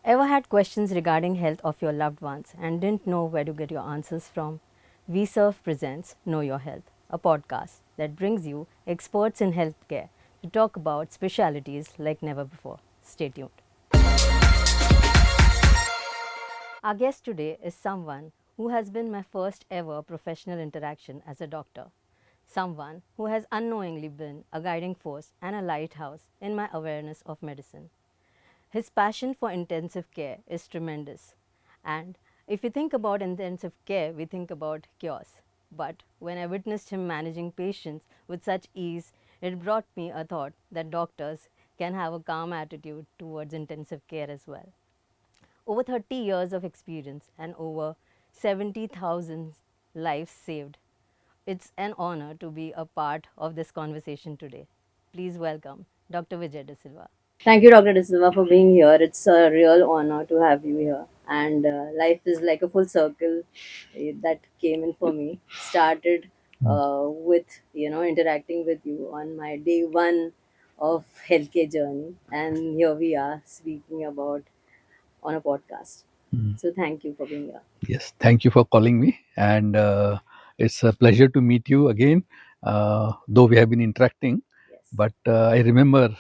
Ever had questions regarding health of your loved ones and didn't know where to get your answers from? We Serve presents Know Your Health, a podcast that brings you experts in healthcare to talk about specialities like never before. Stay tuned. Our guest today is someone who has been my first ever professional interaction as a doctor. Someone who has unknowingly been a guiding force and a lighthouse in my awareness of medicine. His passion for intensive care is tremendous. And if we think about intensive care, we think about chaos. But when I witnessed him managing patients with such ease, it brought me a thought that doctors can have a calm attitude towards intensive care as well. Over 30 years of experience and over 70,000 lives saved, it's an honor to be a part of this conversation today. Please welcome Dr. Vijay D'silva. Thank you, Dr. D'silva, for being here. It's a real honor to have you here. And life is like a full circle that came in for me. Started with interacting with you on my day one of healthcare journey, and here we are speaking about on a podcast. So thank you for being here. Yes, thank you for calling me, and it's a pleasure to meet you again. Though we have been interacting, Yes. but I remember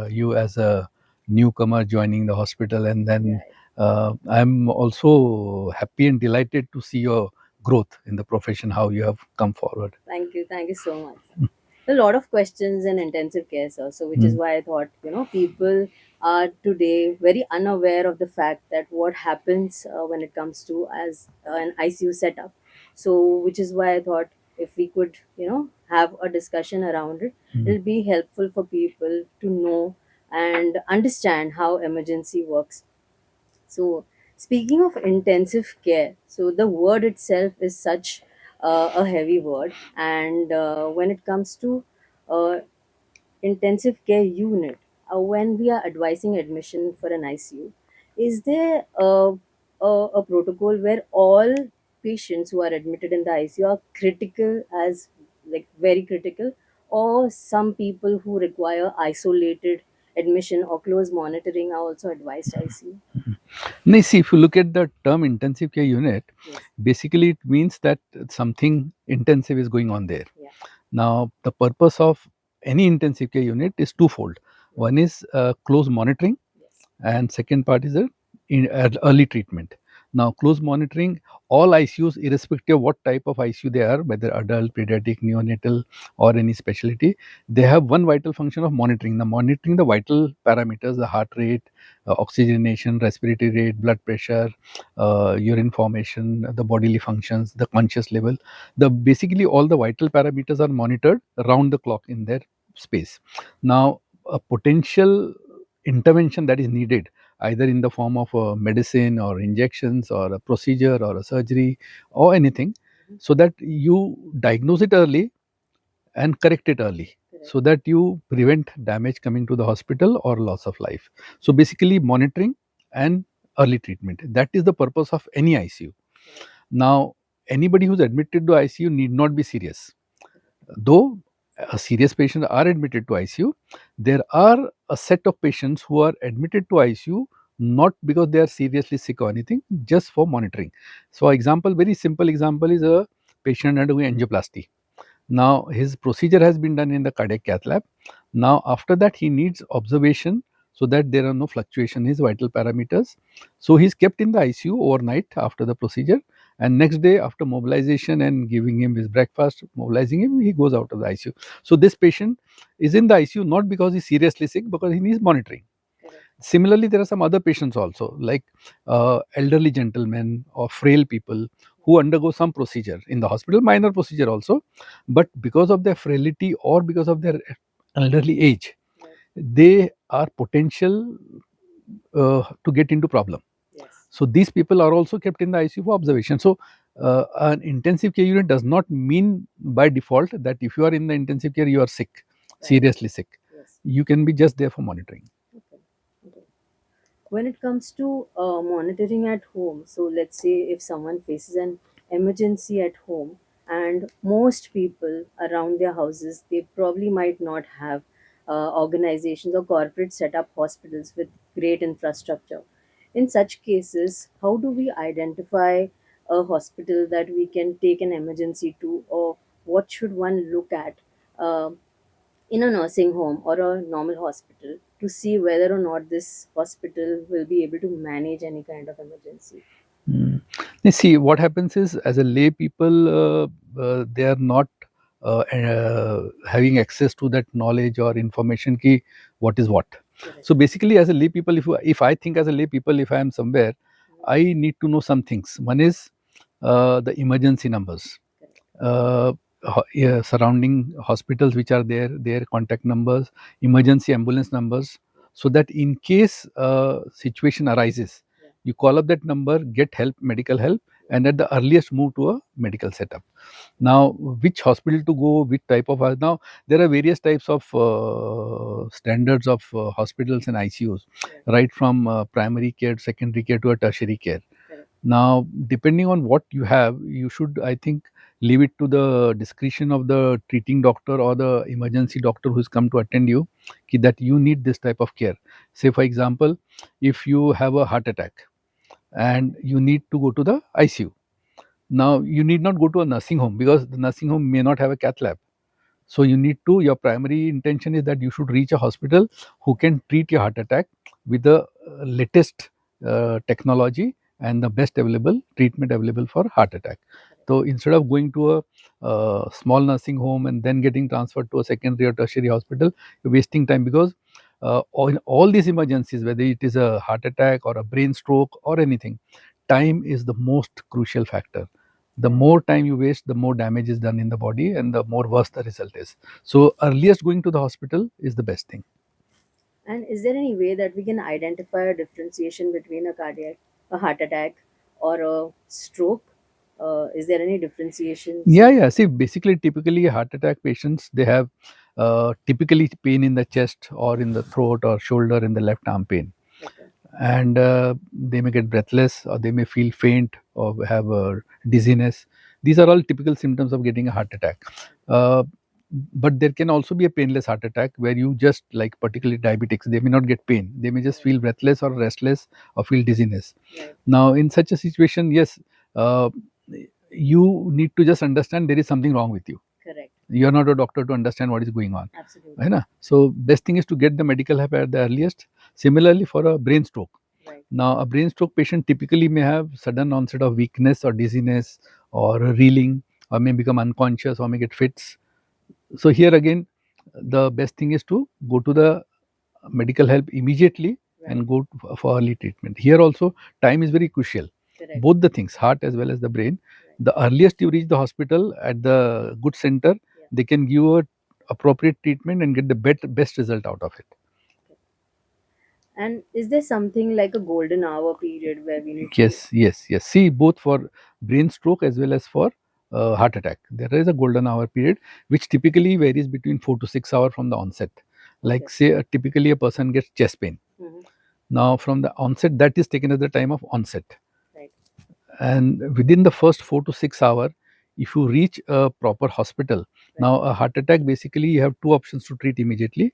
you as a newcomer joining the hospital, and then I'm also happy and delighted to see your growth in the profession, how you have come forward. Thank you. Thank you so much. A lot of questions in intensive care, sir. So, which is why I thought, people are today very unaware of the fact that what happens when it comes to as an ICU setup. So, which is why I thought if we could, have a discussion around it, it'll be helpful for people to know and understand how emergency works. So, speaking of intensive care, so the word itself is such a heavy word, and when it comes to uh, intensive care unit, when we are advising admission for an ICU, is there a protocol where all patients who are admitted in the ICU are critical as like very critical, or some people who require isolated admission or close monitoring are also advised ICU? Now, see, if you look at the term intensive care unit, Yes. basically it means that something intensive is going on there. Yeah. Now, the purpose of any intensive care unit is twofold. One is close monitoring, Yes. and second part is early treatment. Now, close monitoring, all ICUs, irrespective of what type of ICU they are, whether adult, pediatric, neonatal, or any specialty, they have one vital function of monitoring. The monitoring the vital parameters, the heart rate, oxygenation, respiratory rate, blood pressure, urine formation, the bodily functions, the conscious level. The basically all the vital parameters are monitored round the clock in their space. Now, a potential intervention that is needed either in the form of a medicine or injections or a procedure or a surgery or anything, so that you diagnose it early and correct it early, so that you prevent damage coming to the hospital or loss of life. So basically monitoring and early treatment, that is the purpose of any ICU. Now, anybody who's admitted to ICU need not be serious. Though a serious patients are admitted to ICU, there are a set of patients who are admitted to ICU not because they are seriously sick or anything, just for monitoring. So, example, very simple example is a patient undergoing angioplasty. Now, his procedure has been done in the cardiac cath lab. Now, after that, he needs observation so that there are no fluctuation in his vital parameters. So, he's kept in the ICU overnight after the procedure, and next day after mobilization and giving him his breakfast, mobilizing him, he goes out of the ICU. So, this patient is in the ICU not because he's seriously sick, because he needs monitoring. Similarly, there are some other patients also, like elderly gentlemen or frail people who undergo some procedure in the hospital, minor procedure also, but because of their frailty or because of their elderly age, they are potential to get into problem. Yes. So these people are also kept in the ICU for observation. So an intensive care unit does not mean by default that if you are in the intensive care you are sick, seriously sick. Yes. You can be just there for monitoring. Okay. Okay. When it comes to monitoring at home, so let's say if someone faces an emergency at home, and most people around their houses, they probably might not have organizations or corporate set up hospitals with great infrastructure. In such cases, how do we identify a hospital that we can take an emergency to, or what should one look at uh, in a nursing home or a normal hospital to see whether or not this hospital will be able to manage any kind of emergency? Mm. You see, what happens is, as a lay people, they are not having access to that knowledge or information ki what is what. Correct. So basically, as a lay people, if I think as a lay people, if I am somewhere, I need to know some things. One is the emergency numbers. Correct. Yeah, surrounding hospitals which are there, their contact numbers, emergency ambulance numbers, so that in case situation arises, Yeah. you call up that number, get help, medical help, and at the earliest move to a medical setup. Now, which hospital to go, which type of now there are various types of standards of hospitals and ICUs, Correct. right from primary care, secondary care to a tertiary care. Correct. Now, depending on what you have, you should, I think, leave it to the discretion of the treating doctor or the emergency doctor who's come to attend you, that you need this type of care. Say, for example, if you have a heart attack and you need to go to the ICU, now you need not go to a nursing home because the nursing home may not have a cath lab. So you need to, your primary intention is that you should reach a hospital who can treat your heart attack with the latest technology and the best available treatment available for heart attack. So instead of going to a small nursing home and then getting transferred to a secondary or tertiary hospital, you're wasting time because in all these emergencies, whether it is a heart attack or a brain stroke or anything, time is the most crucial factor. The more time you waste, the more damage is done in the body and the more worse the result is. So earliest going to the hospital is the best thing. And is there any way that we can identify a differentiation between a heart attack, or a stroke? Is there any differentiation? Yeah. See, basically, typically heart attack patients, they have typically pain in the chest or in the throat or shoulder in the left arm pain. Okay. And they may get breathless or they may feel faint or have dizziness. These are all typical symptoms of getting a heart attack. Uh, but there can also be a painless heart attack where you just, like particularly diabetics, they may not get pain. They may just feel breathless or restless or feel dizziness. Right. Now, in such a situation, yes, uh, you need to just understand there is something wrong with you. Correct. You are not a doctor to understand what is going on. Absolutely. है ना? So best thing is to get the medical help at the earliest. Similarly, for a brain stroke. Right. Now, a brain stroke patient typically may have sudden onset of weakness or dizziness or reeling, or may become unconscious or may get fits. So here again, the best thing is to go to the medical help immediately. Right. And go for early treatment. Here also, time is very crucial. Correct. Both the things, heart as well as the brain. Right. The earliest you reach the hospital at the good center, yeah, they can give a appropriate treatment and get the best result out of it. And is there something like a golden hour period where we need Yes. See, both for brain stroke as well as for heart attack, there is a golden hour period which typically varies between 4 to 6 hours from the onset. Like, okay, say, typically a person gets chest pain. Mm-hmm. Now, from the onset, that is taken as the time of onset. Right. And within the first 4 to 6 hours, if you reach a proper hospital, right, now a heart attack, basically you have two options to treat immediately.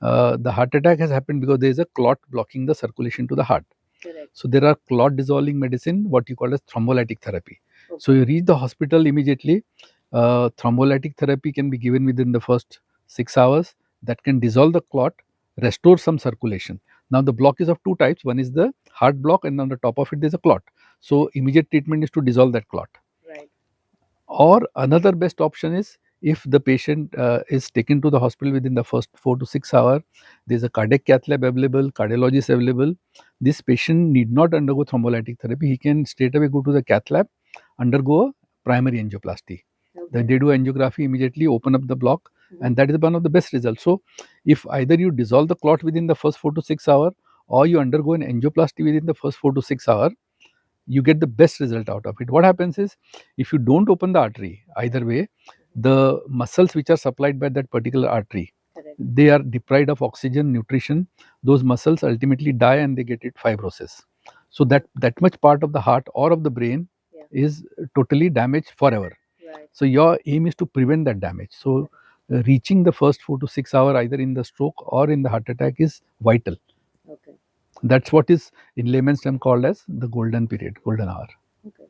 The heart attack has happened because there is a clot blocking the circulation to the heart. Correct. So there are clot dissolving medicine, what you call as thrombolytic therapy. Okay. So you reach the hospital immediately. Thrombolytic therapy can be given within the first 6 hours. That can dissolve the clot, restore some circulation. Now the block is of two types. One is the heart block, and on the top of it there is a clot. So immediate treatment is to dissolve that clot. Right. Or another best option is, if the patient is taken to the hospital within the first 4 to 6 hours, there is a cardiac cath lab available, cardiologist available. This patient need not undergo thrombolytic therapy. He can straight away go to the cath lab, undergo a primary angioplasty. Okay. They do angiography immediately, open up the block, and that is one of the best results. So, if either you dissolve the clot within the first 4 to 6 hours, or you undergo an angioplasty within the first 4 to 6 hours, you get the best result out of it. What happens is, if you don't open the artery, either way, the muscles which are supplied by that particular artery, correct, they are deprived of oxygen, nutrition. Those muscles ultimately die and they get it fibrosis. So that much part of the heart or of the brain, yeah, is totally damaged forever. Right. So your aim is to prevent that damage. So reaching the first 4 to 6 hours either in the stroke or in the heart attack is vital. Okay. That's what is in layman's term called as the golden period, golden hour. Okay.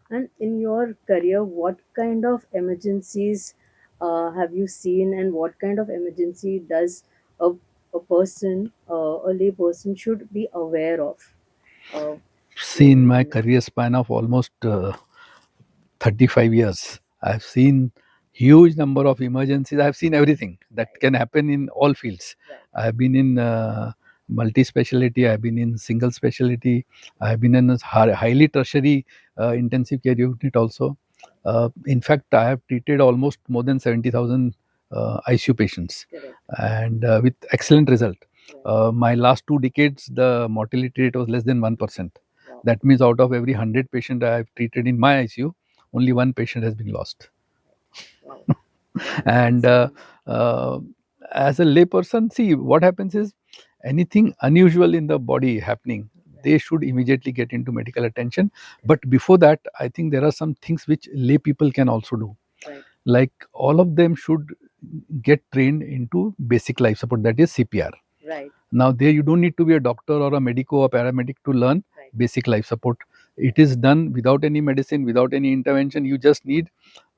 And in your career, what kind of emergencies have you seen, and what kind of emergency does a, a person, a lay person, should be aware of? Uh, See, in my career span of almost 35 years, I've seen huge number of emergencies. I've seen everything that right, can happen in all fields. right, I've been in multi-specialty, I've been in single specialty, I've been in a highly tertiary intensive care unit also. In fact, I have treated almost more than 70,000 ICU patients, correct, and with excellent result. right, My last 2 decades, the mortality rate was less than 1%. wow, That means out of every 100 patients I have treated in my ICU, only one patient has been lost. wow, wow, And that's amazing. uh, as a layperson, see what happens is anything unusual in the body happening, Right, they should immediately get into medical attention. But before that, I think there are some things which lay people can also do. right, Like all of them should get trained into basic life support, that is CPR. right, Now, there you don't need to be a doctor or a medico or paramedic to learn right, basic life support. It right, is done without any medicine, without any intervention. You just need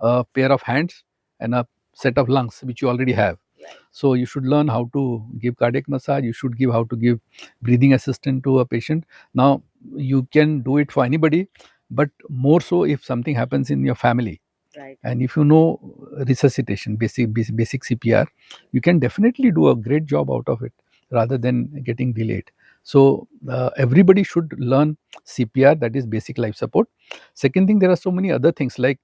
a pair of hands and a set of lungs, which you already have. right, So you should learn how to give cardiac massage. You should give how to give breathing assistance to a patient. Now, you can do it for anybody, but more so if something happens in your family. right, And if you know resuscitation, basic CPR, you can definitely do a great job out of it rather than getting delayed. So everybody should learn CPR, that is basic life support. Second thing, there are so many other things like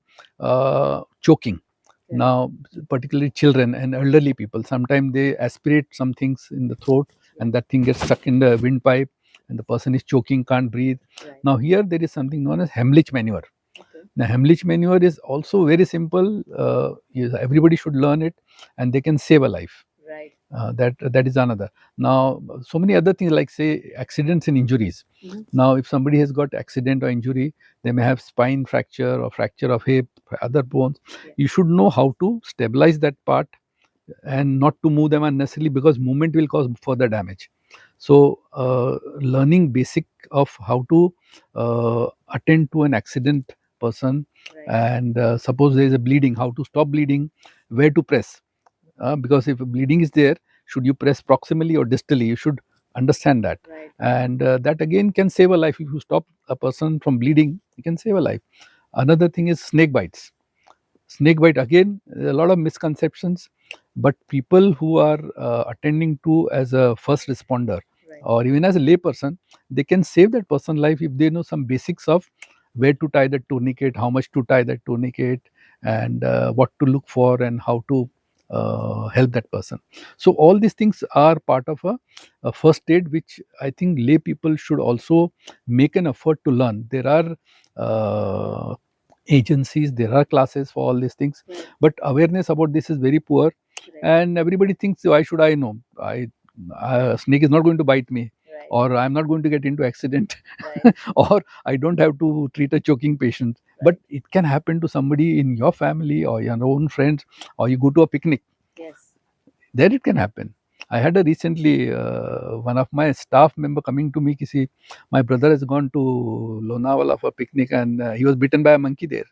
choking. correct, Now, particularly children and elderly people, sometimes they aspirate some things in the throat, yeah, and that thing gets stuck in the windpipe, and the person is choking, can't breathe. right, Now, here there is something known as Heimlich maneuver. okay, The Heimlich maneuver is also very simple. Everybody should learn it, and they can save a life. right, That is another. Now, so many other things like say accidents and injuries. mm-hmm. Now, if somebody has got accident or injury, they may have spine fracture or fracture of hip, other bones. Yeah, You should know how to stabilize that part and not to move them unnecessarily, because movement will cause further damage. So learning basic of how to attend to an accident person, right, and suppose there is a bleeding, how to stop bleeding, where to press, because if bleeding is there, should you press proximally or distally, you should understand that. right, And that again can save a life. If you stop a person from bleeding, you can save a life. Another thing is snake bites. Snake bite, again, a lot of misconceptions, but people who are attending to as a first responder right, or even as a layperson, they can save that person life if they know some basics of where to tie the tourniquet, how much to tie that tourniquet, and what to look for and how to help that person. So all these things are part of a first aid, which I think lay people should also make an effort to learn. There are agencies, there are classes for all these things, right, but awareness about this is very poor, right, and everybody thinks, why should I know? Snake is not going to bite me, right, or I'm not going to get into accident, right, or I don't have to treat a choking patient. But right, it can happen to somebody in your family or your own friends, or you go to a picnic, yes, there it can happen. I had a recently one of my staff member coming to me, kisi, my brother has gone to Lonavala for a picnic, and he was bitten by a monkey there.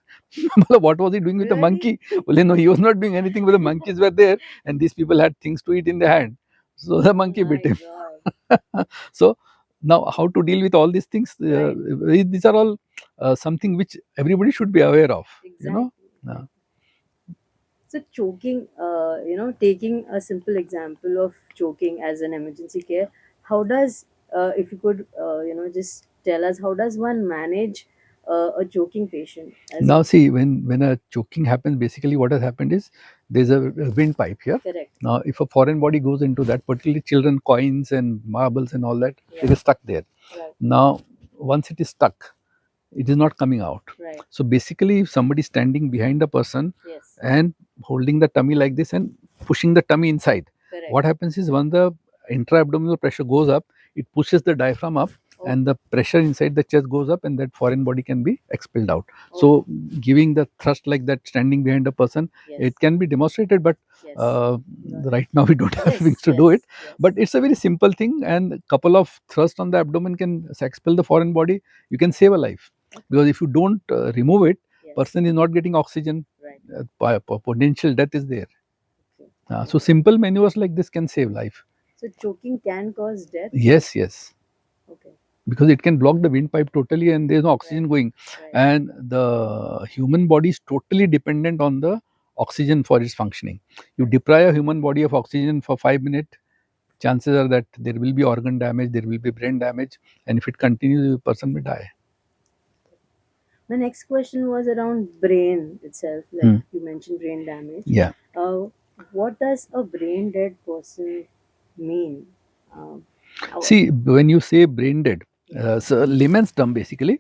What was he doing with the really, monkey? Well, no, he was not doing anything, but the monkeys were there, and these people had things to eat in their hand. So the oh monkey bit my him. God, So now, how to deal with all these things? right, These are all something which everybody should be aware of. You know. exactly, exactly. So choking, taking a simple example of choking as an emergency care, how does, if you could, just tell us, how does one manage a choking patient? As Now, see, when a choking happens, basically what has happened is there's a windpipe here. correct, Now, if a foreign body goes into that, particularly children, coins and marbles and all that, yeah, it is stuck there. right, Now, once it is stuck, it is not coming out. right, So basically, if somebody is standing behind the person yes, and holding the tummy like this and pushing the tummy inside, correct, what happens is when the intra-abdominal pressure goes up, it pushes the diaphragm up, and the pressure inside the chest goes up, and that foreign body can be expelled out. So giving the thrust like that, standing behind a person, it can be demonstrated, but right now we don't have things to do it. But it's a very simple thing, and a couple of thrusts on the abdomen can expel the foreign body. You can save a life, because if you don't remove it, person is not getting oxygen. Potential death is there. So simple maneuvers like this can save life. So choking can cause death? Yes, yes. Okay. Because it can block the windpipe totally, and there is no oxygen going. And the human body is totally dependent on the oxygen for its functioning. You deprive a human body of oxygen for 5 minutes, chances are that there will be organ damage, there will be brain damage, and if it continues, the person may die. My next question was around brain itself. Like you mentioned brain damage. Yeah. What does a brain dead person mean? See, when you say brain dead, so layman's term basically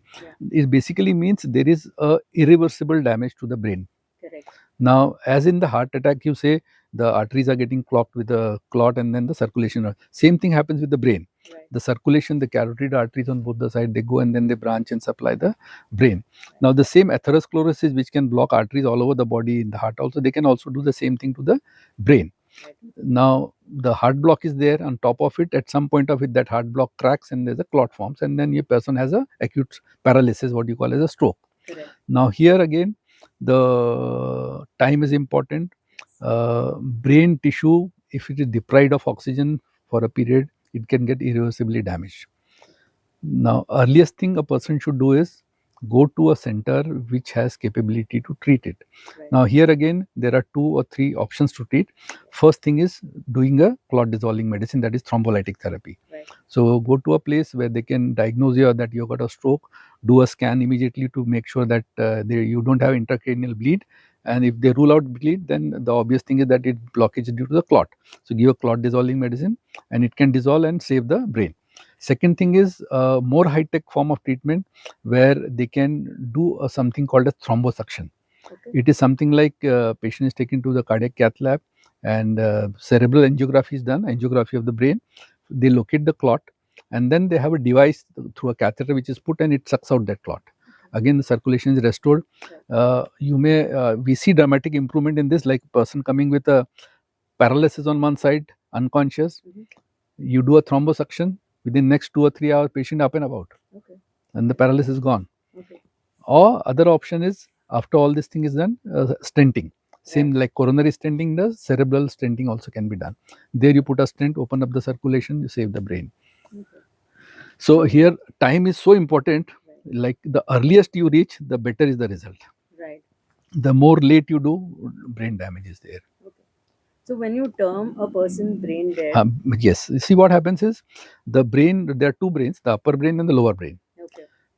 is basically means there is a irreversible damage to the brain. Correct. Now, as in the heart attack, you say the arteries are getting clogged with a clot, and then the circulation. Same thing happens with the brain. The circulation, the carotid arteries on both the sides, they go and then they branch and supply the brain. Now, the same atherosclerosis, which can block arteries all over the body in the heart, also they can also do the same thing to the brain. Now, the heart block is there. On top of it, at some point of it, that heart block cracks and there's a clot forms, and then a person has a acute paralysis, what you call as a stroke. Correct. Now, here again, the time is important. Brain tissue, if it is deprived of oxygen for a period, it can get irreversibly damaged. Now, earliest thing a person should do is go to a center which has capability to treat it. Now, here again, there are 2 or 3 options to treat. First thing is doing a clot dissolving medicine, that is thrombolytic therapy. So, go to a place where they can diagnose you that you got a stroke, do a scan immediately to make sure that you don't have intracranial bleed. And if they rule out bleed, then the obvious thing is that it blockage is due to the clot. So, give a clot dissolving medicine, and it can dissolve and save the brain. Second thing is a more high-tech form of treatment where they can do something called a thrombosuction. It is something like patient is taken to the cardiac cath lab, and cerebral angiography is done, angiography of the brain. They locate the clot, and then they have a device through a catheter which is put, and it sucks out that clot. Again, the circulation is restored. We see dramatic improvement in this, like a person coming with a paralysis on one side, unconscious. You do a thrombosuction, within next 2 or 3 hours, patient up and about, and the paralysis is gone. Or other option is, after all this thing is done, stenting. Same like coronary stenting does, cerebral stenting also can be done. There you put a stent, open up the circulation, you save the brain. So here time is so important. Like the earliest you reach, the better is the result. The more late you do, brain damage is there. So when you term a person brain dead, yes. See, what happens is the brain. There are 2 brains: the upper brain and the lower brain.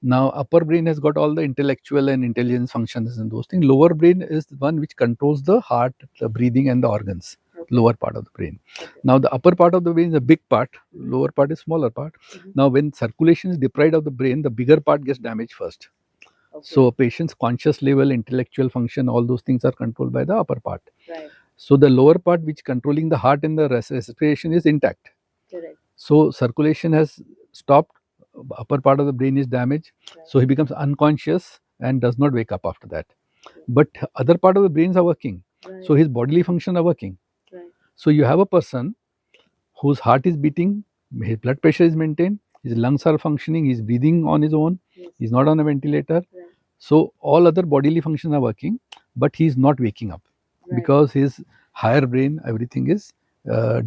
Now, upper brain has got all the intellectual and intelligence functions and those things. Lower brain is the one which controls the heart, the breathing, and the organs. Lower part of the brain. Now, the upper part of the brain is a big part. Lower part is smaller part. Now, when circulation is deprived of the brain, the bigger part gets damaged first. So, a patient's conscious level, intellectual function, all those things are controlled by the upper part. So, the lower part, which controlling the heart and the respiration, is intact. So, circulation has stopped. Upper part of the brain is damaged. So, he becomes unconscious and does not wake up after that. But other part of the brains are working. So, his bodily function are working. So, you have a person whose heart is beating, his blood pressure is maintained, his lungs are functioning, he's breathing on his own, he's not on a ventilator. So, all other bodily functions are working, but he is not waking up because his higher brain, everything is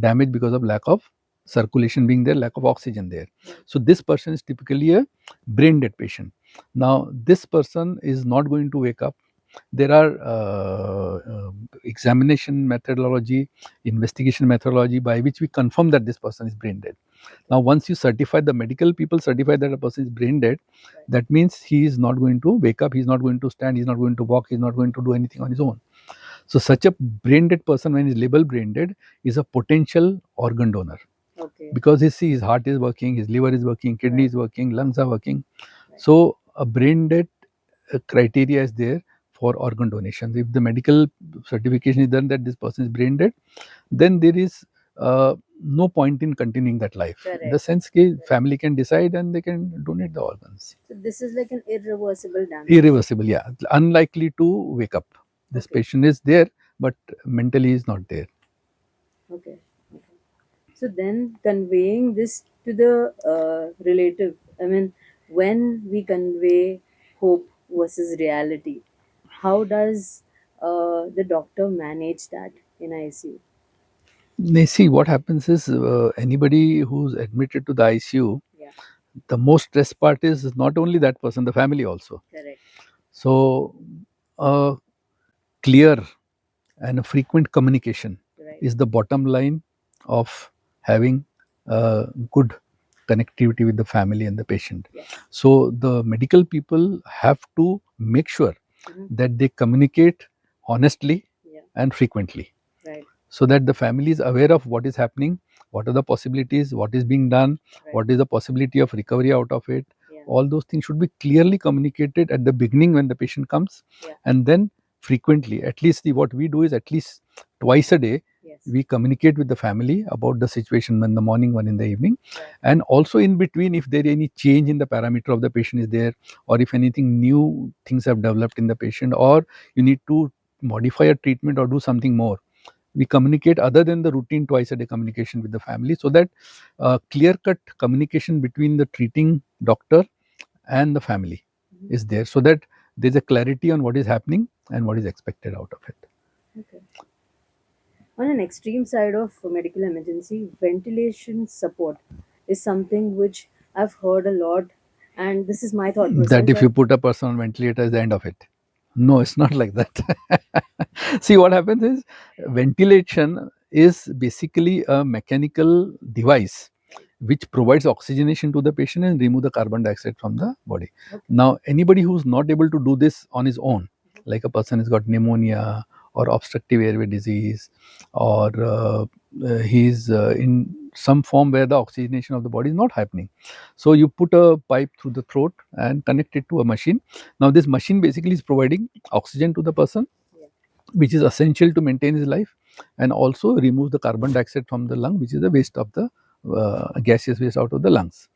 damaged because of lack of circulation being there, lack of oxygen there. So, this person is typically a brain dead patient. Now, this person is not going to wake up. There are examination methodology, investigation methodology by which we confirm that this person is brain dead. Now, once you certify, the medical people certify that a person is brain dead, that means he is not going to wake up, he is not going to stand, he is not going to walk, he is not going to do anything on his own. So, such a brain dead person, when he is labeled brain dead, is a potential organ donor. Because his heart is working, his liver is working, kidney is working, lungs are working. So, a brain dead criteria is there for organ donations. If the medical certification is done that this person is brain dead, then there is no point in continuing that life. Correct. In the sense that family can decide and they can donate the organs. So this is like an irreversible damage. Irreversible, yeah. Unlikely to wake up. This patient is there, but mentally is not there. Okay. So then conveying this to the relative, I mean, when we convey hope versus reality, how does the doctor manage that in ICU? They see what happens is anybody who's admitted to the ICU, the most stress part is not only that person, the family also. Correct. So, clear and a frequent communication is the bottom line of having good connectivity with the family and the patient. So the medical people have to make sure that they communicate honestly and frequently, so that the family is aware of what is happening, what are the possibilities, what is being done, what is the possibility of recovery out of it. All those things should be clearly communicated at the beginning when the patient comes, and then frequently. At least what we do is at least twice a day we communicate with the family about the situation, one in the morning, one in the evening, and also in between, if there any change in the parameter of the patient is there, or if anything new things have developed in the patient, or you need to modify a treatment or do something more, we communicate other than the routine twice a day communication with the family, so that clear cut communication between the treating doctor and the family is there, so that there's a clarity on what is happening and what is expected out of it. Okay. On an extreme side of medical emergency, ventilation support is something which I've heard a lot, and this is my thought process. That if you put a person on ventilator is the end of it. No, it's not like that. See, what happens is ventilation is basically a mechanical device which provides oxygenation to the patient and remove the carbon dioxide from the body. Now, anybody who's not able to do this on his own, like a person has got pneumonia or obstructive airway disease, or he's in some form where the oxygenation of the body is not happening. So you put a pipe through the throat and connect it to a machine. Now this machine basically is providing oxygen to the person, which is essential to maintain his life, and also removes the carbon dioxide from the lung, which is the waste of the gaseous waste out of the lungs.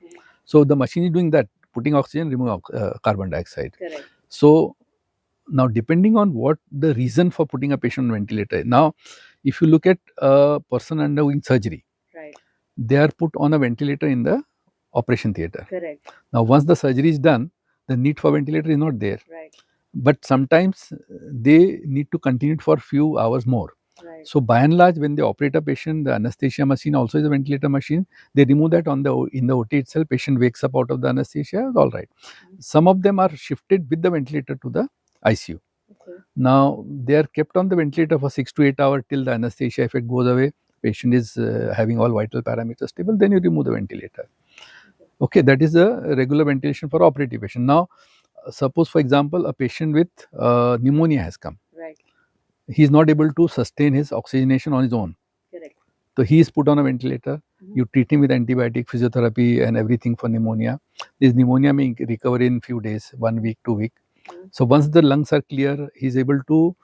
So the machine is doing that, putting oxygen, remove carbon dioxide. Correct. So now, depending on what the reason for putting a patient on ventilator. Now, if you look at a person undergoing surgery, they are put on a ventilator in the operation theater. Correct. Now, once the surgery is done, the need for ventilator is not there. But sometimes they need to continue it for few hours more. So by and large, when they operate a patient, the anesthesia machine also is a ventilator machine. They remove that in the OT itself. Patient wakes up out of the anesthesia, all right. Some of them are shifted with the ventilator to the ICU. Now they are kept on the ventilator for 6 to 8 hours till the anesthesia effect goes away. Patient is having all vital parameters stable. Then you remove the ventilator. Okay, that is a regular ventilation for operative patient. Now, suppose for example a patient with pneumonia has come. He is not able to sustain his oxygenation on his own. Correct. So he is put on a ventilator. You treat him with antibiotic, physiotherapy, and everything for pneumonia. This pneumonia may recover in few days, 1 week, 2 weeks. So once the lungs are clear, he is able to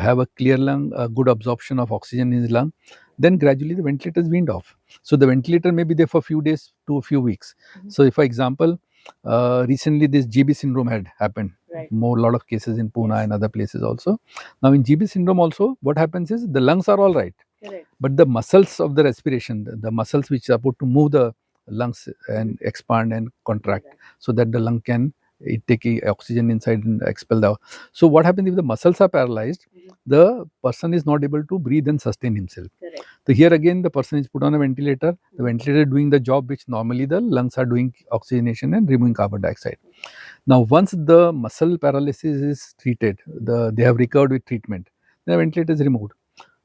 have a clear lung, a good absorption of oxygen in his lung. Then gradually the ventilator is weaned off. So the ventilator may be there for a few days to a few weeks. So if, for example, recently this GB syndrome had happened. More lot of cases in Pune and other places also. Now in GB syndrome also, what happens is the lungs are all right. Correct. But the muscles of the respiration, the muscles which are supposed to move the lungs and expand and contract, so that the lung can take oxygen inside and expel the. So what happens if the muscles are paralyzed? The person is not able to breathe and sustain himself. Correct. So here again the person is put on a ventilator. The ventilator doing the job which normally the lungs are doing, oxygenation and removing carbon dioxide. Now once the muscle paralysis is treated, they have recovered with treatment, the ventilator is removed.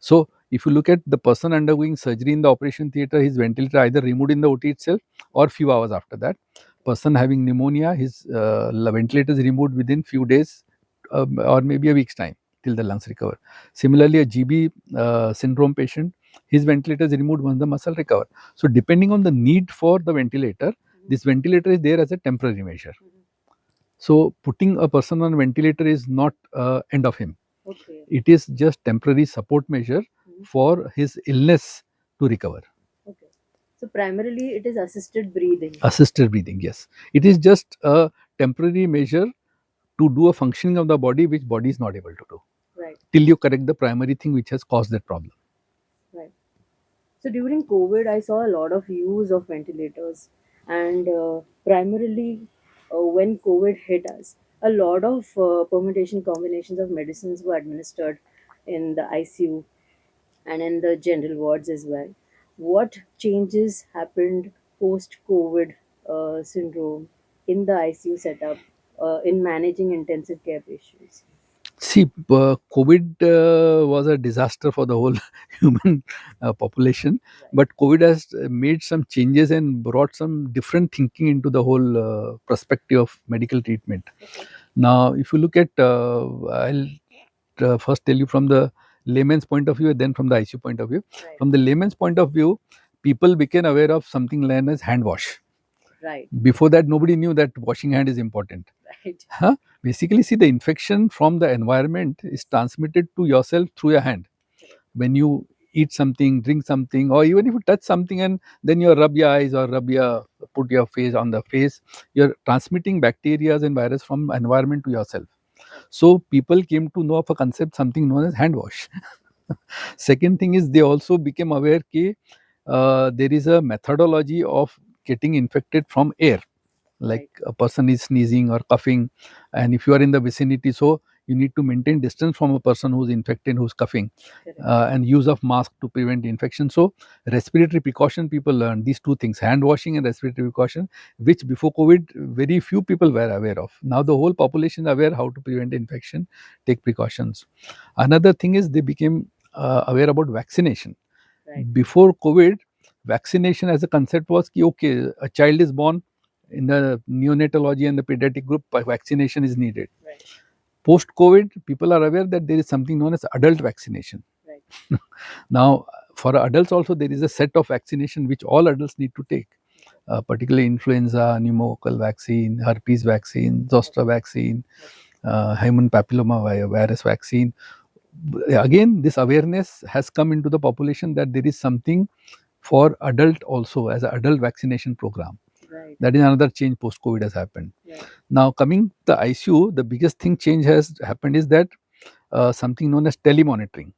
So if you look at the person undergoing surgery in the operation theater, his ventilator either removed in the OT itself or few hours after that. Person having pneumonia, his ventilator is removed within few days or maybe a week's time till the lungs recover. Similarly, a GB syndrome patient, his ventilator is removed once the muscle recover. So depending on the need for the ventilator, this ventilator is there as a temporary measure. So putting a person on ventilator is not end of him. It is just temporary support measure for his illness to recover. So primarily it is assisted breathing. Assisted breathing, yes. It is just a temporary measure to do a functioning of the body which body is not able to do. Right. Till you correct the primary thing which has caused that problem. Right. So during COVID, I saw a lot of use of ventilators, and primarily when COVID hit us, a lot of permutation combinations of medicines were administered in the ICU and in the general wards as well. What changes happened post COVID syndrome in the ICU setup in managing intensive care patients? See, COVID was a disaster for the whole human population, Right. but COVID has made some changes and brought some different thinking into the whole perspective of medical treatment. Okay. Now, if you look at, I'll first tell you from the layman's point of view, then from the ICU point of view. Right. From the layman's point of view, people became aware of something known as hand wash. Right. Before that, nobody knew that washing hand is important. Right. Huh? Basically, see, the infection from the environment is transmitted to yourself through your hand. Correct. When you eat something, drink something, or even if you touch something and then you rub your eyes or put your face on the face, you're transmitting bacteria and virus from environment to yourself. Right. So people came to know of a concept, something known as hand wash. Second thing is they also became aware that there is a methodology of getting infected from air, like Right. a person is sneezing or coughing, and if you are in the vicinity, so you need to maintain distance from a person who's infected, who's coughing. Correct. And use of mask to prevent infection. So respiratory precaution, people learn these two things, hand washing and respiratory precaution, which before COVID very few people were aware of. Now the whole population is aware how to prevent infection, take precautions. Another thing is they became aware about vaccination. Right. Before COVID, vaccination as a concept was ki, okay, a child is born, in the neonatology and the pediatric group, vaccination is needed. Right. Post COVID, people are aware that there is something known as adult vaccination. Right. Now, for adults also, there is a set of vaccination which all adults need to take, particularly influenza, pneumococcal vaccine, herpes vaccine, zoster vaccine, human papilloma virus vaccine. Again, this awareness has come into the population that there is something for adult also as an adult vaccination program. Right. That is another change post COVID has happened. Right. Now, coming to the ICU, the biggest thing change has happened is that something known as telemonitoring,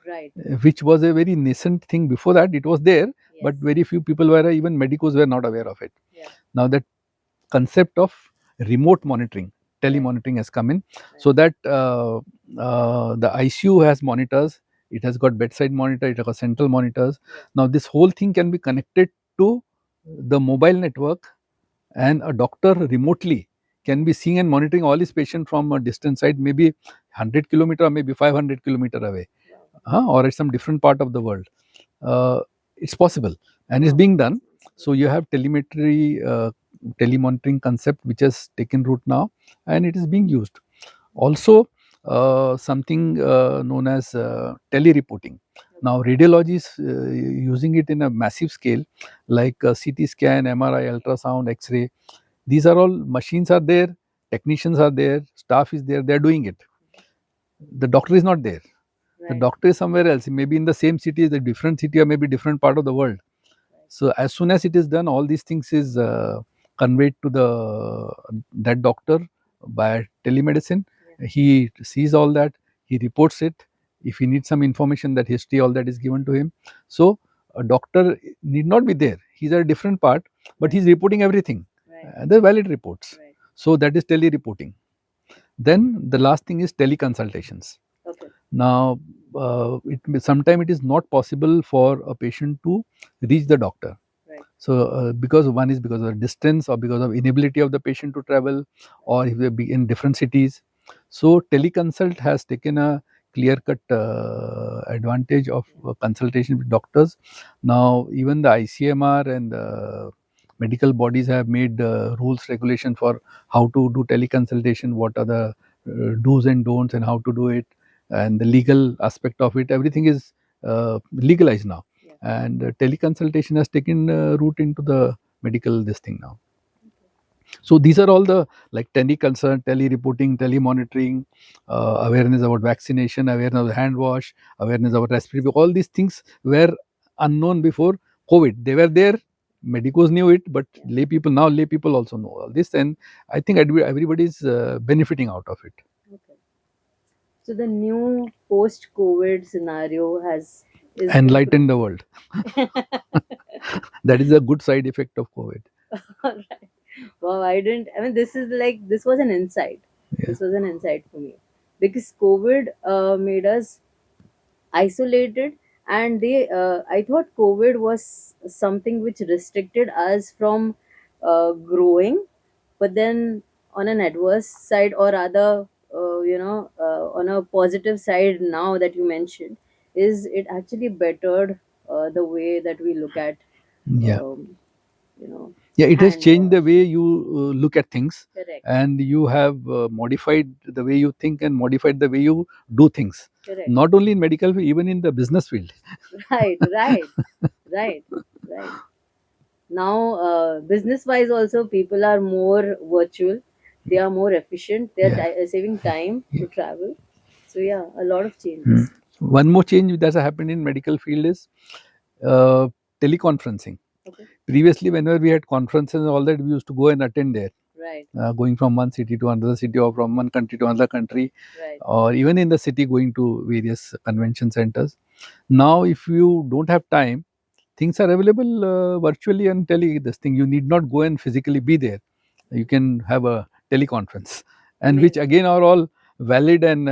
Right. which was a very nascent thing before that. It was there, Yes. but very few people were, even medicos were not aware of it. Yeah. Now, that concept of remote monitoring, telemonitoring has come in, so that the ICU has monitors, it has got bedside monitor, it has got central monitors. Yeah. Now, this whole thing can be connected to the mobile network, and a doctor remotely can be seeing and monitoring all his patients from a distant side, maybe 100 kilometer, maybe 500 kilometer away, or at some different part of the world. It's possible and it's being done. So you have telemetry, telemonitoring concept which has taken root now, and it is being used. Also, something known as telereporting. Now, radiology is using it in a massive scale, like CT scan, MRI, ultrasound, X-ray. These are all machines are there, technicians are there, staff is there, they are doing it. The doctor is not there. The Right. doctor is somewhere else, maybe in the same city, is a different city, or maybe different part of the world. So as soon as it is done, all these things is conveyed to the that doctor by telemedicine. Yeah. He sees all that, he reports it. If he needs some information, that history, all that is given to him. So a doctor need not be there, he's at a different part, but he's reporting everything. Right. They're valid reports. Right. So that is telereporting. Then the last thing is teleconsultations. Okay. Now, sometimes it is not possible for a patient to reach the doctor. Right. So, because one is because of distance, or because of inability of the patient to travel, or if they be in different cities. So, teleconsult has taken a clear-cut advantage of consultation with doctors. Now, even the ICMR and the medical bodies have made rules, regulation for how to do teleconsultation, what are the do's and don'ts, and how to do it, and the legal aspect of it. Everything is legalized now. Yeah. And teleconsultation has taken root into the medical this thing now. So these are all the, like, teleconsult, telereporting, telemonitoring, awareness about vaccination, awareness of hand wash, awareness about respiratory. All these things were unknown before, COVID. They were there. Medicos knew it, but Yeah. lay people also know all this, and I think everybody is benefiting out of it. Okay. So the new post-COVID scenario is Enlighten improved. the world. That is a good side effect of COVID. All right. Wow, I didn't. I mean, this was an insight. Yeah. This was an insight for me because COVID made us isolated, and I thought COVID was something which restricted us from growing, but then on an adverse side, or rather, on a positive side, now that you mentioned, is it actually bettered the way that we look at Yeah. um, you know Yeah, it has hand changed the wash. way you look at things, Correct. and you have modified the way you think and modified the way you do things. Correct. Not only in medical field, even in the business field. Right. Right. Right. Right. Now, business wise also, people are more virtual, they are more efficient, they are Yeah. saving time Yeah. to travel. So yeah, a lot of Hmm. changes. One more change that has happened in medical field is uh, teleconferencing. Okay. Previously, whenever we had conferences and all that, we used to go and attend there, Right. going from one city to another city, or from one country to another country, Right. or even in the city going to various convention centers. Now, if you don't have time, things are available virtually and tele this thing. You need not go and physically be there. You can have a teleconference, and which Amazing. again are all valid and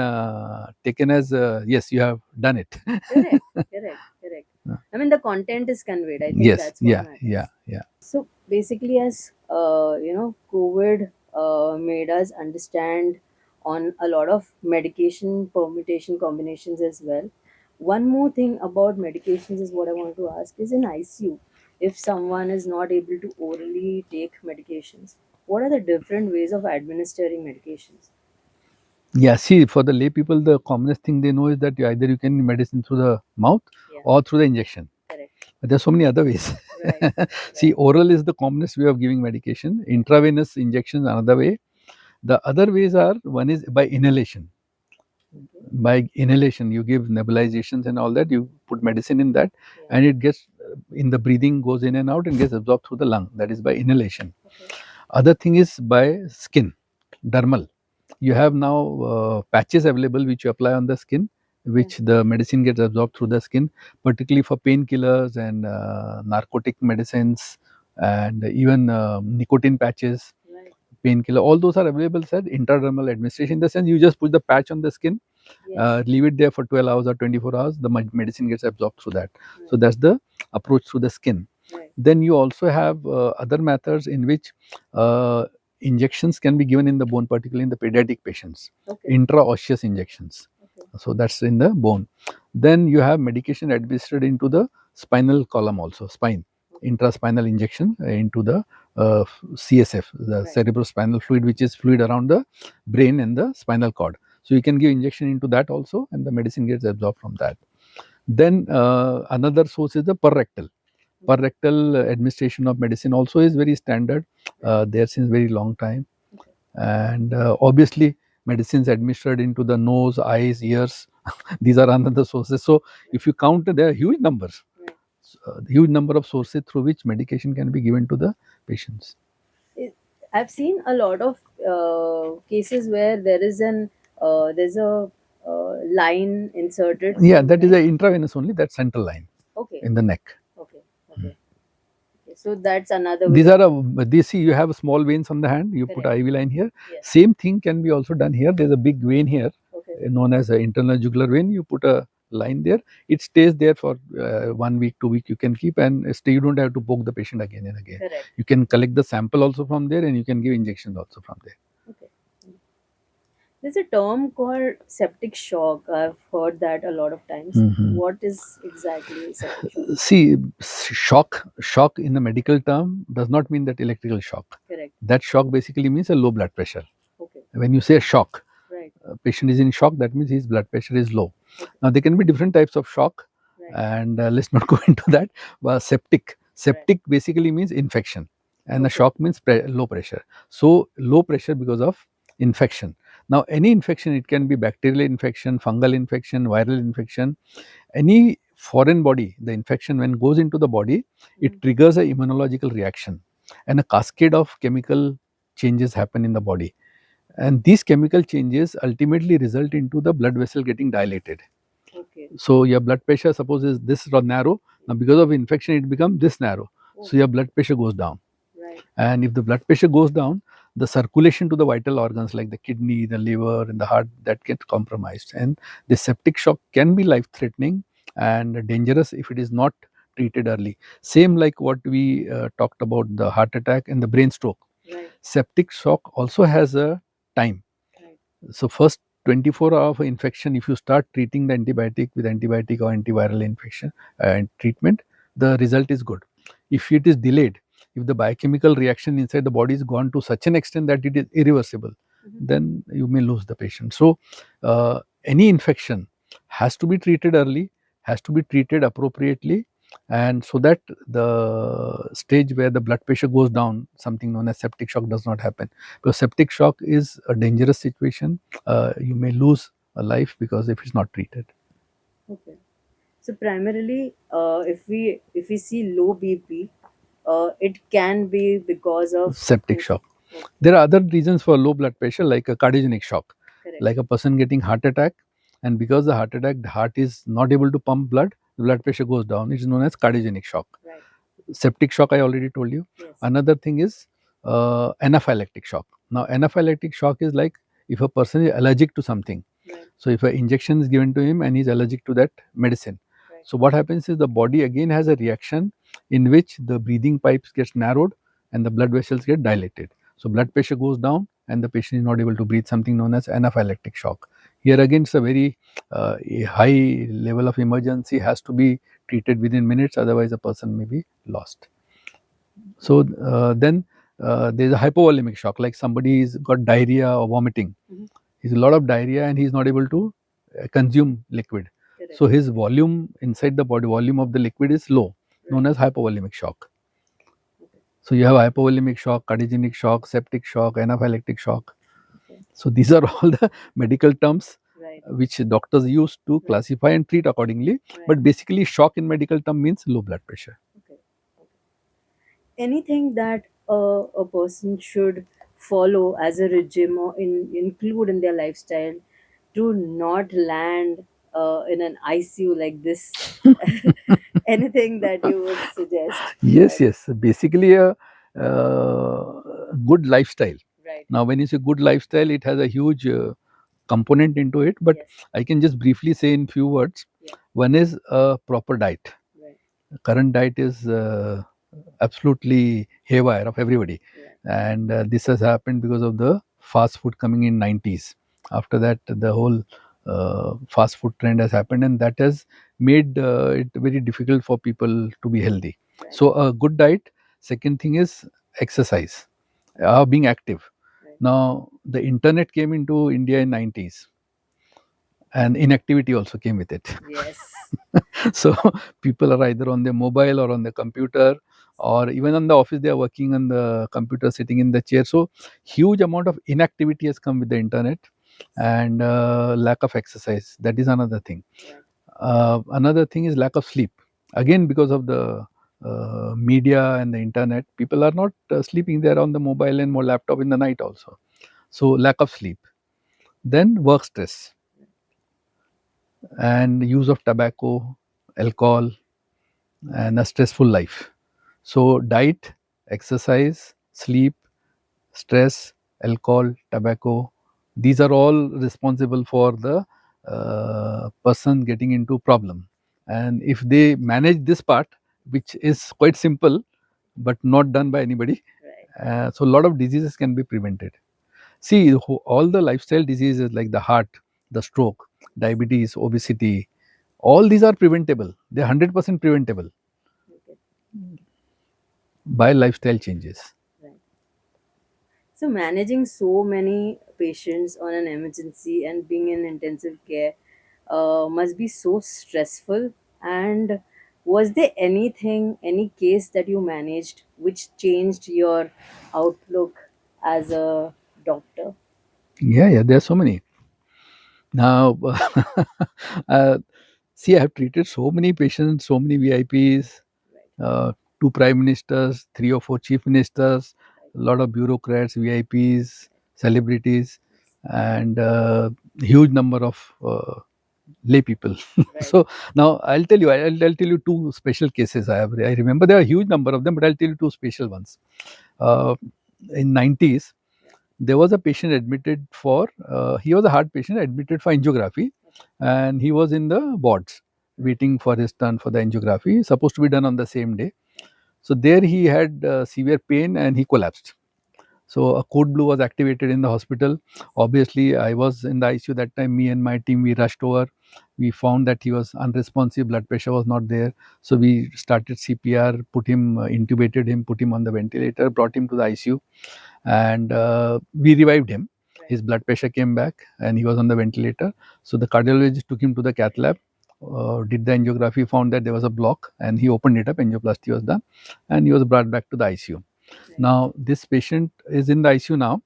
taken as yes, you have done it. Correct. Correct. Correct. I mean, the content is conveyed. I think Yes, that's what yeah, yeah, matters. yeah. So basically, as COVID made us understand on a lot of medication permutation combinations as well. One more thing about medications is what I want to ask is in ICU, if someone is not able to orally take medications, what are the different ways of administering medications? Yeah, see, for the lay people, the commonest thing they know is that either you can medicine through the mouth Yeah, or through the injection. correct. But there's so many other ways. Right, See, right. oral is the commonest way of giving medication. Intravenous injections another way. The other ways are, one is by inhalation. Okay. By inhalation, you give nebulizations and all that. You put medicine in that, Yeah. and it gets in the breathing, goes in and out and gets absorbed through the lung. That is by inhalation. Okay. Other thing is by skin, dermal. You have now patches available which you apply on the skin, Yeah. which the medicine gets absorbed through the skin, particularly for painkillers and narcotic medicines, and even nicotine patches, Right. painkiller. All those are available as intradermal administration. In the sense, you just put the patch on the skin, Yes. leave it there for 12 hours or 24 hours. The medicine gets absorbed through that. So Right. that's the approach through the skin. Right. Then you also have other methods in which uh, injections can be given in the bone, particularly in the pediatric patients, Okay. intraosseous injections. Okay. So that's in the bone. Then you have medication administered into the spinal column also, spine, Okay. intraspinal injection into the CSF, the Right. cerebrospinal fluid, which is fluid around the brain and the spinal cord. So you can give injection into that also, and the medicine gets absorbed from that. Then another source is the perrectal. Okay. Perrectal administration of medicine also is very standard Right. there since very long time. Okay. And obviously, medicines administered into the nose, eyes, ears, these are another sources. So Right. if you count, there are huge numbers, Right. huge number of sources through which medication can be given to the patients. it, I've seen a lot of cases where there's a line inserted Yeah, through, that is right? a intravenous only, that central line Okay, in the neck. okay, okay. Okay. So that's another way These of. are these, see, you have small veins on the hand, you put Correct. IV line here. Yes. Same thing can be also done here. There's a big vein here, Okay. known as an internal jugular vein. You put a line there, it stays there for 1 week, 2 week you can keep, and stay. You don't have to poke the patient again and again. Correct. You can collect the sample also from there, and you can give injections also from there. Okay. There's a term called septic shock. I've heard that a lot of times. Mhm. What is exactly septic shock? See, shock in the medical term does not mean that electrical shock. Correct. That shock basically means a low blood pressure. Okay. When you say shock, Right. patient is in shock, that means his blood pressure is low. Okay. Now there can be different types of shock, Right. and let's not go into that. Septic. Right. Septic basically means infection, and the Okay. shock means low pressure. So low pressure because of infection. Now any infection, it can be bacterial infection, fungal infection, viral infection, any foreign body, the infection when goes into the body, it triggers a immunological reaction, and a cascade of chemical changes happen in the body, and these chemical changes ultimately result into the blood vessel getting dilated. Okay. So your blood pressure, suppose, is this narrow. Now because of infection it becomes this narrow. So your blood pressure goes down. Right. And if the blood pressure goes down, the circulation to the vital organs like the kidney, the liver, and the heart, that gets compromised. And the septic shock can be life threatening and dangerous if it is not treated early. Same like what we talked about, the heart attack and the brain stroke. Right. Septic shock also has a time. Right. So first 24 hour of infection, if you start treating the antibiotic with antibiotic or antiviral infection and treatment, the result is good. If it is delayed, if the biochemical reaction inside the body is gone to such an extent that it is irreversible, then you may lose the patient. So any infection has to be treated early, has to be treated appropriately, and so that the stage where the blood pressure goes down, something known as septic shock, does not happen. Because septic shock is a dangerous situation. You may lose a life because if it's not treated. Okay. So primarily, if we see low BP, it can be because of Septic shock. There are other reasons for low blood pressure, like a cardiogenic shock. Correct. Like a person getting heart attack, and because the heart attack, the heart is not able to pump blood, the blood pressure goes down. It is known as cardiogenic shock. Right. Septic shock, I already told you. Yes. Another thing is anaphylactic shock. Now anaphylactic shock is like if a person is allergic to something. Right. So if an injection is given to him and he's allergic to that medicine, Right. so what happens is the body again has a reaction in which the breathing pipes gets narrowed and the blood vessels get dilated. So blood pressure goes down and the patient is not able to breathe, something known as anaphylactic shock. Here again, it's a very a high level of emergency, has to be treated within minutes, otherwise a person may be lost. So then there's a hypovolemic shock, like somebody's got diarrhea or vomiting. He's a lot of diarrhea and he's not able to consume liquid. Correct. So his volume inside the body, volume of the liquid is low, known as hypovolemic shock. So you have hypovolemic shock, cardiogenic shock, septic shock, anaphylactic shock. So these are all the medical terms which doctors use to classify and treat accordingly. But basically, shock in medical term means low blood pressure. Okay. Anything that a person should follow as a regime or include in their lifestyle to not land in an ICU like this? Anything that you would suggest? Yes, yes. Basically, a good lifestyle. Right. Now, when you say good lifestyle, it has a huge component into it. But Yes. I can just briefly say in few words. Yeah. One is a proper diet. Right. Current diet is absolutely haywire of everybody, and this has happened because of the fast food coming in 90s. After that, the whole fast food trend has happened, and that has made it very difficult for people to be healthy. Right. So a good diet. Second thing is exercise, being active. Right. Now the internet came into India in 90s, and inactivity also came with it. Yes. So people are either on their mobile or on the computer, or even on the office they are working on the computer, sitting in the chair. So huge amount of inactivity has come with the internet, and lack of exercise, that is another thing. Another thing is lack of sleep, again because of the media and the internet. People are not sleeping, they are on the mobile and more laptop in the night also. So lack of sleep. Then work stress and use of tobacco, alcohol, and a stressful life. So, diet, exercise, sleep, stress, alcohol, tobacco, these are all responsible for the person getting into problem. And if they manage this part, which is quite simple but not done by anybody, so a lot of diseases can be prevented. See, all the lifestyle diseases like the heart, the stroke, diabetes, obesity, all these are preventable. They are 100% preventable by lifestyle changes. Right. So managing so many patients on an emergency and being in intensive care must be so stressful. And was there anything, any case that you managed which changed your outlook as a doctor? Yeah, there are so many. Now, uh, See, I have treated so many patients, so many VIPs, uh, two prime ministers, three or four chief ministers, a lot of bureaucrats, VIPs, celebrities, and huge number of lay people. So now I'll tell you two special cases I have. I remember there are a huge number of them, but I'll tell you two special ones. Uh, in 90s, there was a patient admitted for he was a heart patient admitted for angiography, and he was in the wards waiting for his turn for the angiography, supposed to be done on the same day. So there he had severe pain and he collapsed. So a code blue was activated in the hospital. Obviously, I was in the ICU that time. Me and my team, we rushed over. We found that he was unresponsive. Blood pressure was not there. So we started CPR, put him, intubated him, put him on the ventilator, brought him to the ICU, and we revived him. His blood pressure came back, and he was on the ventilator. So the cardiologist took him to the cath lab, did the angiography, found that there was a block, and he opened it up. Angioplasty was done, and he was brought back to the ICU. Now, this patient is in the ICU now,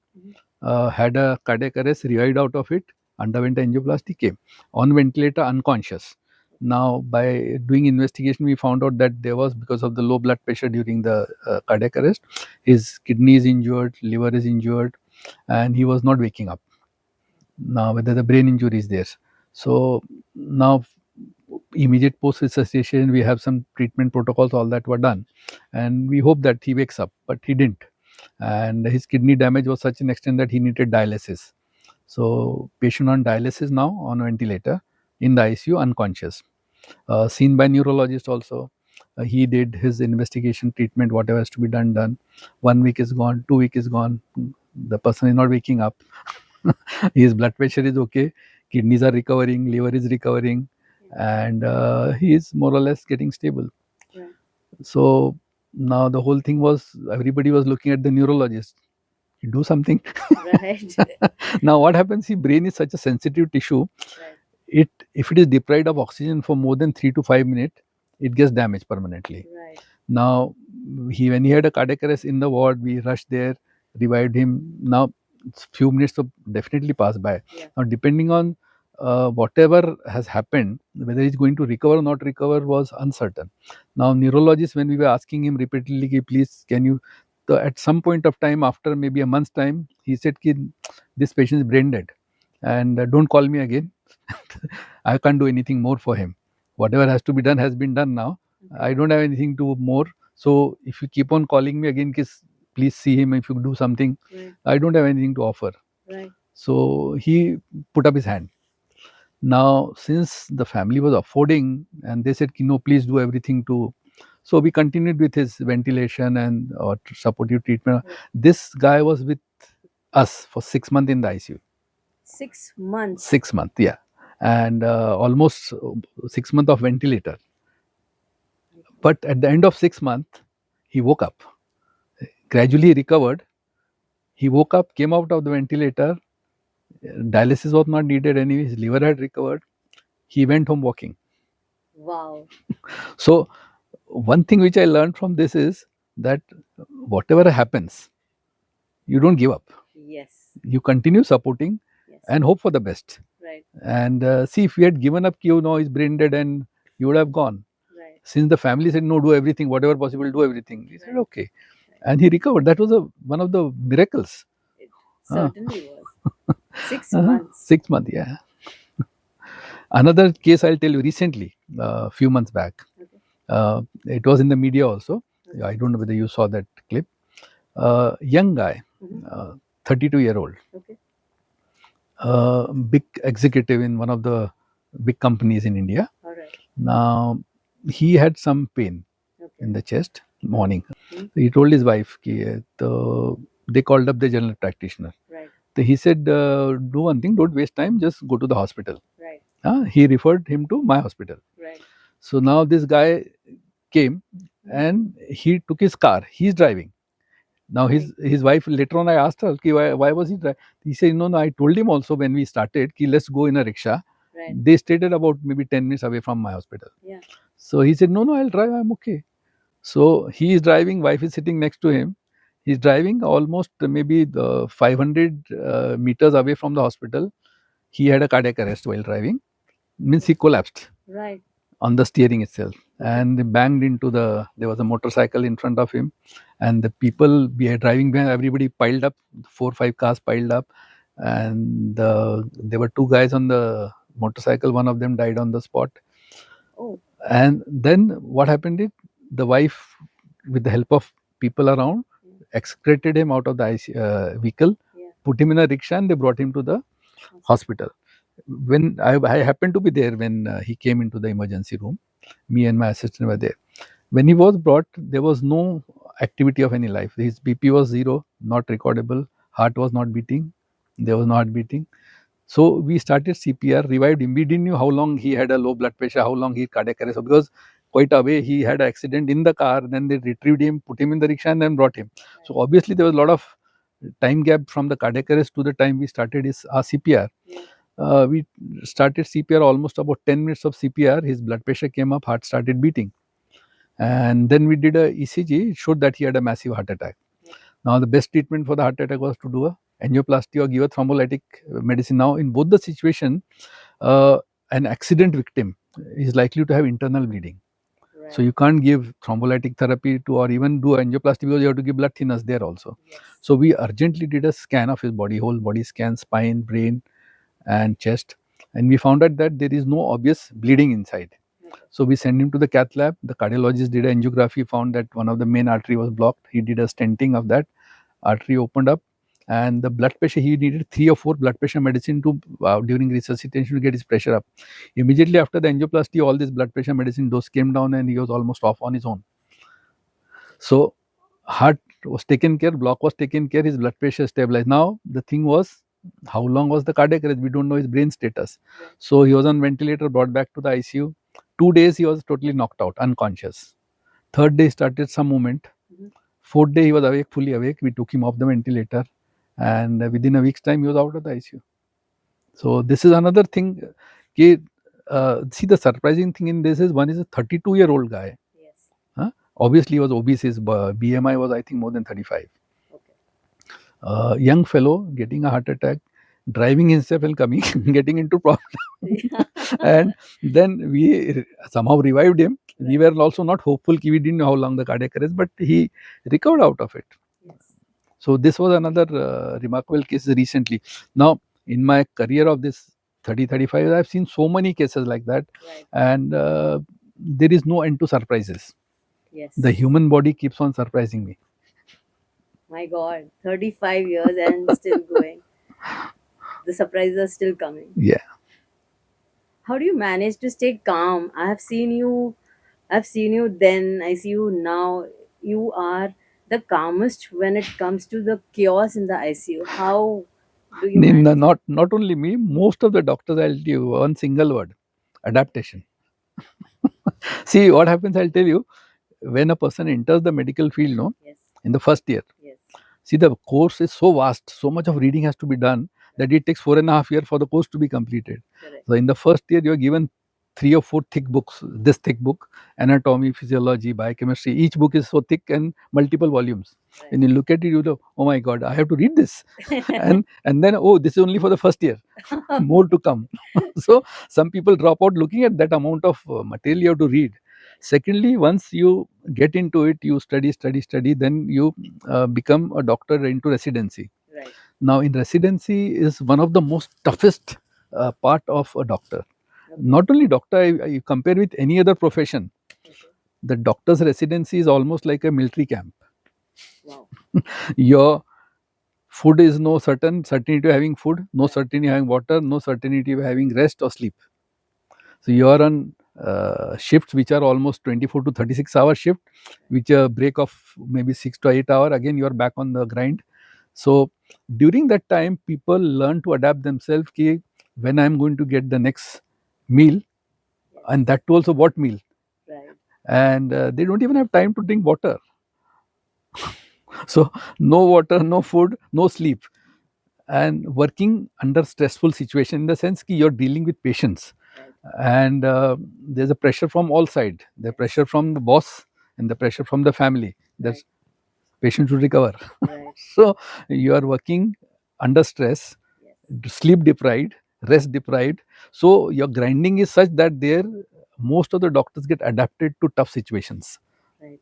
had a cardiac arrest, revived out of it, underwent angioplasty, came on ventilator, unconscious. Now, by doing investigation, we found out that there was, because of the low blood pressure during the cardiac arrest, his kidney is injured, liver is injured, and he was not waking up. Now, whether the brain injury is there. So, now immediate post resuscitation, we have some treatment protocols, all that were done, and we hope that he wakes up, but he didn't, and his kidney damage was such an extent that he needed dialysis. So patient on dialysis now, on ventilator, in the ICU, unconscious. Seen by neurologist also. He did his investigation, treatment, whatever has to be done. 1 week is gone, 2 week is gone, the person is not waking up. His blood pressure is okay, kidneys are recovering, liver is recovering, and he is more or less getting stable. So now the whole thing was, everybody was looking at the neurologist. You do something. Right. Now what happens? See, brain is such a sensitive tissue. It, if it is deprived of oxygen for more than 3 to 5 minutes, it gets damaged permanently. Now, when he had a cardiac arrest in the ward, we rushed there, revived him. Now, few minutes have definitely passed by. Now, depending on whatever has happened, whether he's going to recover or not recover was uncertain. Now, neurologist, when we were asking him repeatedly, "Ki, please, can you?" So at some point of time, after maybe a month's time, he said, "Ki, this patient is brain dead, and don't call me again. I can't do anything more for him. Whatever has to be done has been done now. I don't have anything to more. So if you keep on calling me again, please see him. If you do something, I don't have anything to offer." So he put up his hand. Now, since the family was affording, and they said, "No, please do everything to." So we continued with his ventilation and supportive treatment. This guy was with us for 6 months in the ICU. 6 months. 6 months, yeah, and almost 6 months of ventilator. But at the end of 6 months, he woke up. Gradually recovered. He woke up, came out of the ventilator. Dialysis was not needed anyway. His liver had recovered. He went home walking. Wow. So one thing which I learned from this is that whatever happens, you don't give up. Yes. You continue supporting and hope for the best. And see, if we had given up, he's brain dead, and you would have gone. Since the family said, "No, do everything, whatever possible, do everything," he said, "Okay," and he recovered. That was one of the miracles. Certainly was. 6 months. 6 months, yeah. Another case I'll tell you recently, a few months back. It was in the media also. I don't know whether you saw that clip. Young guy, 32-year-old, big executive in one of the big companies in India. Now, he had some pain in the chest morning. He told his wife, they called up the general practitioner. So he said, "Do one thing, don't waste time, just go to the hospital." He referred him to my hospital. So now this guy came and he took his car. He's driving. Now his wife, later on I asked her, why was he driving? He said, no, I told him also when we started, let's go in a rickshaw. They stayed at about maybe 10 minutes away from my hospital. So he said, no, I'll drive, I'm okay. So he is driving, wife is sitting next to him. He's driving almost maybe 500 meters away from the hospital. He had a cardiac arrest while driving. Means he collapsed. Right. on the steering itself, and they banged into there was a motorcycle in front of him, and the people driving behind, everybody piled up, 4 5 cars piled up, and there were two guys on the motorcycle. One of them died on the spot. Oh. And then what happened is, the wife, with the help of people around, excreted him out of the vehicle, put him in a rickshaw, and they brought him to the hospital. When I happened to be there when he came into the emergency room, me and my assistant were there. When he was brought, there was no activity of any life. His BP was zero, not recordable. Heart was not beating. There was no heart beating. So we started CPR, revived him. We didn't know how long he had a low blood pressure, how long he had cardiac arrest, because quite away he had an accident in the car. Then they retrieved him, put him in the rickshaw, and then brought him. So obviously there was a lot of time gap from the cardiac arrest to the time we started his CPR. We started CPR, almost about 10 minutes of CPR. His blood pressure came up, heart started beating. And then we did a ECG, it showed that he had a massive heart attack. Now, the best treatment for the heart attack was to do a angioplasty or give a thrombolytic medicine. Now, in both the situation, an accident victim is likely to have internal bleeding. Right. So you can't give thrombolytic therapy to, or even do angioplasty, because you have to give blood thinners there also. Yes. So we urgently did a scan of his body, whole body scan, spine, brain, and chest, and we found out that there is no obvious bleeding inside. So we sent him to the cath lab. The cardiologist did an angiography, found that one of the main artery was blocked. He did a stenting of that. Artery opened up, and the blood pressure, he needed 3 or 4 blood pressure medicine to during resuscitation to get his pressure up. Immediately after the angioplasty, all this blood pressure medicine dose came down, and he was almost off on his own. So heart was taken care, block was taken care, his blood pressure stabilized. Now the thing was, how long was the cardiac arrest? We don't know his brain status. Right. So he was on ventilator, brought back to the ICU. 2 days he was totally knocked out, unconscious. Third day started some movement. Fourth day he was awake, fully awake. We took him off the ventilator, and within a week's time he was out of the ICU. So this is another thing. See, the surprising thing in this is, one is a 32-year-old guy. Yes. Obviously he was obese. His BMI was, I think, more than 35. Okay. Young fellow getting a heart attack, driving himself and coming, getting into problem. And then we somehow revived him. Right. We were also not hopeful. We didn't know how long the cardiac arrest, but he recovered out of it. Yes. So this was another remarkable case recently. Now, in my career of this 35, I've seen so many cases like that. Right. And there is no end to surprises. Yes. The human body keeps on surprising me. My God, 35 years and still going. The surprises are still coming. Yeah. How do you manage to stay calm? I've seen you then, I see you now. You are the calmest when it comes to the chaos in the ICU. How do you manage? Not only me, most of the doctors, I'll tell you one single word: adaptation. See, what happens, I'll tell you, when a person enters the medical field, no, yes, in the first year, yes, see, the course is so vast, so much of reading has to be done, that it takes 4.5 years for the course to be completed. Correct. So in the first year, you are given 3 or 4 thick books. This thick book, anatomy, physiology, biochemistry. Each book is so thick and multiple volumes. Right. When you look at it, you go, "Oh my God, I have to read this," and then, oh, this is only for the first year. More to come. So some people drop out looking at that amount of material you have to read. Secondly, once you get into it, you study, then you become a doctor into residency. Right. Now, in residency is one of the most toughest part of a doctor. Okay. Not only doctor, I compare with any other profession. Okay. The doctor's residency is almost like a military camp. Wow. Your food is no certainty of having food, no certainty of having water, no certainty of having rest or sleep. So you are on shifts which are almost 24 to 36 hour shift, which a break of maybe 6 to 8 hour. Again, you are back on the grind. So during that time, people learn to adapt themselves. Ki, when I am going to get the next meal, yes, and that too also what meal, right? And they don't even have time to drink water. So no water, no food, no sleep, and working under stressful situation, in the sense that you're dealing with patients. Right. And there's a pressure from all sides. The pressure from the boss and the pressure from the family. There's right. Patient to recover. Right. So you are working under stress, yes, sleep deprived, rest deprived. So your grinding is such that there most of the doctors get adapted to tough situations, Right.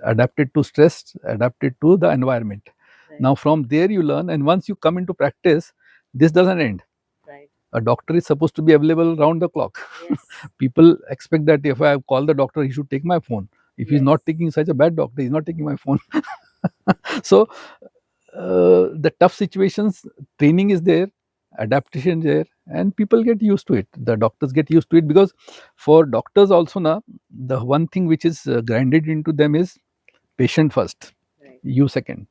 adapted to stress, adapted to the environment. Right. Now from there you learn, and once you come into practice, this doesn't end. Right. A doctor is supposed to be available round the clock. Yes. People expect that if I call the doctor, he should take my phone. If he's Yes. not taking, such a bad doctor, he's not taking my phone. So the tough situations, training is there, adaptation is there, and people get used to it. The doctors get used to it, because for doctors also now, the one thing which is grinded into them is patient first, Right. you second.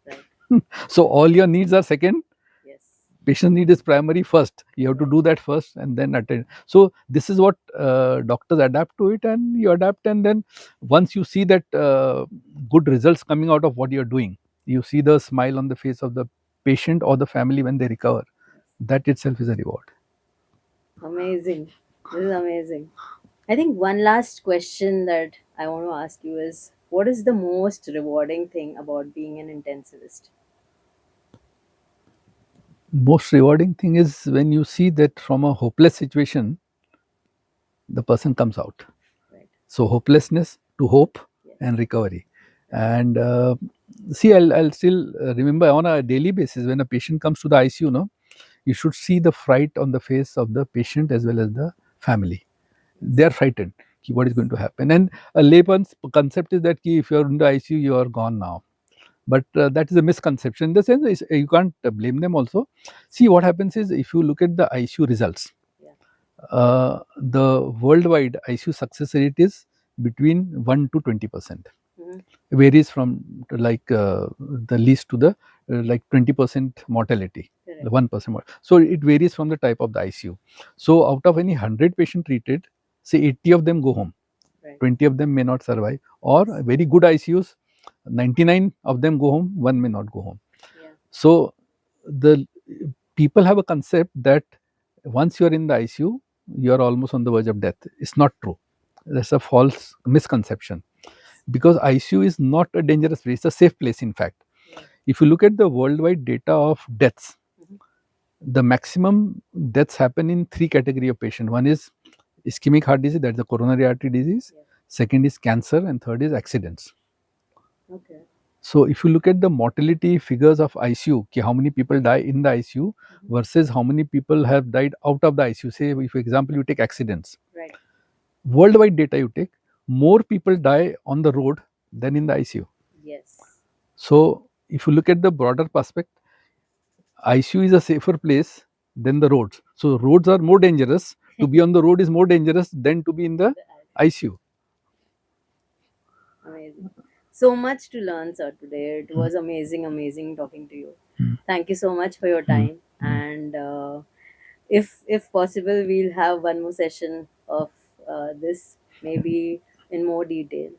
Right. So all your needs are second, Yes. patient need is primary first. You have to do that first and then attend. So this is what doctors adapt to it, and you adapt, and then once you see that good results coming out of what you're doing, you see the smile on the face of the patient or the family when they recover, that itself is a reward. Amazing. This is amazing. I think one last question that I want to ask you is, what is the most rewarding thing about being an intensivist? Most rewarding thing is when you see that from a hopeless situation the person comes out. Right. So hopelessness to hope. Yes. And recovery. Right. And see, I'll still remember on a daily basis when a patient comes to the ICU, no, you should see the fright on the face of the patient as well as the family. They are frightened. What is going to happen? And a layman's concept is that if you are in the ICU, you are gone now. But that is a misconception. In the sense, you can't blame them also. See, what happens is, if you look at the ICU results, the worldwide ICU success rate is between 1 to 20%. Varies from like the least to the like 20% mortality. Correct. 1% so it varies from the type of the ICU. So out of any 100 patient treated, say 80 of them go home. Right. 20 of them may not survive, or very good ICUs, 99 of them go home, one may not go home. Yeah. So the people have a concept that once you are in the ICU, you are almost on the verge of death. It's not true. That's a false misconception, because ICU is not a dangerous place, it's a safe place, in fact. Yeah. If you look at the worldwide data of deaths, the maximum deaths happen in three category of patient. One is ischemic heart disease, that's the coronary artery disease. Yeah. Second is cancer, and third is accidents. Okay. So if you look at the mortality figures of ICU, how many people die in the ICU versus how many people have died out of the ICU. Say, if for example you take accidents, right, worldwide data you take, more people die on the road than in the ICU. Yes. So if you look at the broader perspective, ICU is a safer place than the roads. So roads are more dangerous. To be on the road is more dangerous than to be in the ICU. Amazing. So much to learn, sir, today. It was amazing, amazing talking to you. Thank you so much for your time. And if possible, we'll have one more session of this, maybe in more detail.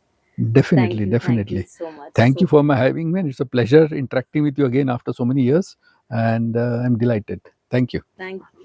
Definitely, Thank you definitely. so much. Thank you for my having me. It's a pleasure interacting with you again after so many years, and I'm delighted. Thank you. Thank you.